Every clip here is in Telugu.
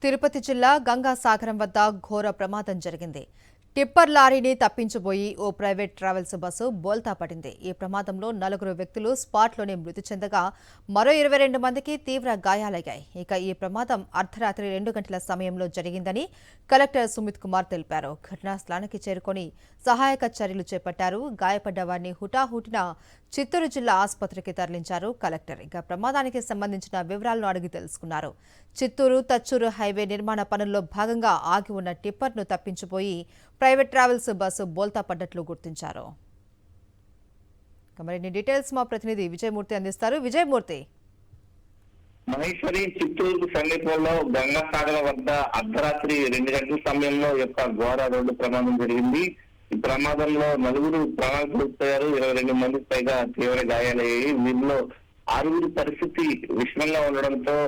తిరుపతి జిల్లా గంగాసాగరం వద్ద ఘోర ప్రమాదం జరిగింది. టిప్పర్ లారీని తప్పించబోయి ఓ ప్రైవేట్ ట్రావెల్స్ బస్సు బోల్తా పడింది. ఈ ప్రమాదంలో 4 వ్యక్తులు స్పాట్లోనే మృతి చెందగా మరో 22 మందికి తీవ్ర గాయాలయ్యాయి. ఇక ఈ ప్రమాదం అర్ధరాత్రి 2 గంటల సమయంలో జరిగిందని కలెక్టర్ సుమిత్ కుమార్ తెలిపారు. ఘటనా స్థలానికి చేరుకొని సహాయక చర్యలు చేపట్టారు. గాయపడ్డ వారిని హుటాహుటిన చిత్తూరు జిల్లా ఆసుపత్రికి తరలించారు కలెక్టర్. ఇక ప్రమాదానికి సంబంధించిన వివరాలను అడిగి తెలుసుకున్నారు. చిత్తూరు తచ్చూరు హైవే నిర్మాణ పనుల్లో భాగంగా ఆగి ఉన్న టిప్పర్ను తప్పించిపోయి ప్రైవేట్ ట్రావెల్స్ బస్సు బోల్తా పడ్డట్లు గుర్తించారు. మరిన్ని డీటెయిల్స్ మా ప్రతినిధి విజయమూర్తి అందిస్తారు. విజయమూర్తి, మహేశ్వరి చిత్తూరు సమీపంలో గంగాసాగరం వద్ద అర్ధరాత్రి 2 గంటల సమయంలో యొక్క ఘోర రోడ్డు ప్రమాదం జరిగింది. ఈ ప్రమాదంలో 4 ప్రాణాలు కోల్పోయారు. 22 మందికి పైగా తీవ్ర గాయాలయ్యాయి. వీరిలో 6 పరిస్థితి విషమంగా ఉండడంతో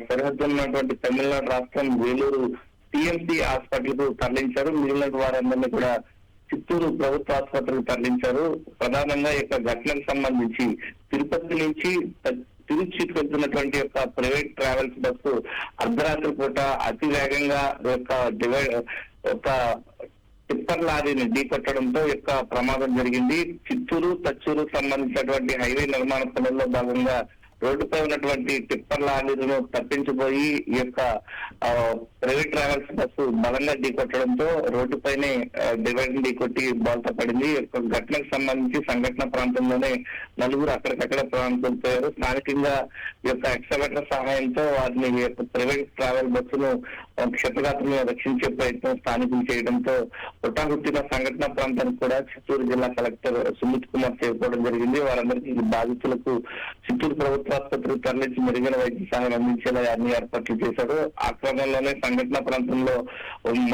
సరిహద్దు ఉన్నటువంటి తమిళనాడు రాష్ట్రం వేలూరు టిఎంసి హాస్పిటల్ తరలించారు. మిగిలిన వారందరినీ కూడా చిత్తూరు ప్రభుత్వ ఆసుపత్రికి తరలించారు. ప్రధానంగా ఈ యొక్క ఘటనకు సంబంధించి తిరుపతి నుంచి తిరుచికి వెళ్తున్నటువంటి యొక్క ప్రైవేట్ ట్రావెల్స్ బస్సు అర్ధరాత్రి పూట అతి వేగంగా ఒక టిప్పర్ లారీని ఢీకొట్టడంతో యొక్క ప్రమాదం జరిగింది. చిత్తూరు తచ్చూరు సంబంధించినటువంటి హైవే నిర్మాణ పనుల్లో భాగంగా రోడ్డుపై ఉన్నటువంటి టిప్పర్ లారీలను తప్పించిపోయి ఈ యొక్క ప్రైవేట్ ట్రావెల్స్ బస్సు బలంగా ఢీకొట్టడంతో రోడ్డుపైనే డివైడర్ ఢీకొట్టి బోల్తా పడింది. ఘటనకు సంబంధించి సంఘటన ప్రాంతంలోనే 4 అక్కడికక్కడ ప్రాణం కోల్పోయారు. స్థానికంగా ఈ యొక్క ఎక్స్కవేటర్ సహాయంతో వారిని ఈ యొక్క ప్రైవేట్ ట్రావెల్ బస్సును క్షతగాత్రులను రక్షించే ప్రయత్నం స్థానికులు చేయడంతో హుటాహుట్టిన సంఘటన ప్రాంతానికి కూడా చిత్తూరు జిల్లా కలెక్టర్ సుమిత్ కుమార్ చేరుకోవడం జరిగింది. వారందరికీ బాధితులకు చిత్తూరు ప్రభుత్వ ఆసుపత్రికి తరలించి మెరుగైన వైద్య సహాయం అందించేలా అన్ని ఏర్పాట్లు చేశారు. ఆ క్రమంలోనే సంఘటన ప్రాంతంలో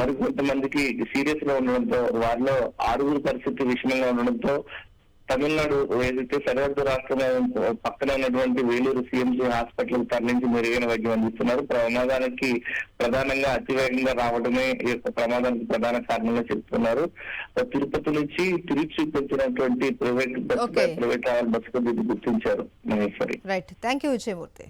మరికొంతమందికి సీరియస్ గా ఉండడంతో వారిలో 6 పరిస్థితి విషమంగా ఉండడంతో తమిళనాడు ఏదైతే సరిహద్దు రాష్ట్రం పక్కన ఉన్నటువంటి వేలూరు సిఎంసి హాస్పిటల్ తరలించి మెరుగైన వైద్యం అందిస్తున్నారు. ప్రమాదానికి ప్రధానంగా అతివేగంగా రావడమే ఈ యొక్క ప్రమాదానికి ప్రధాన కారణంగా చెప్తున్నారు. తిరుపతి నుంచి తిరుచి వెళ్తున్నటువంటి ప్రైవేట్ ట్రావెల్ బస్సు గుర్తించారు. Maheshwari. Right, thank you Vijayamurthy.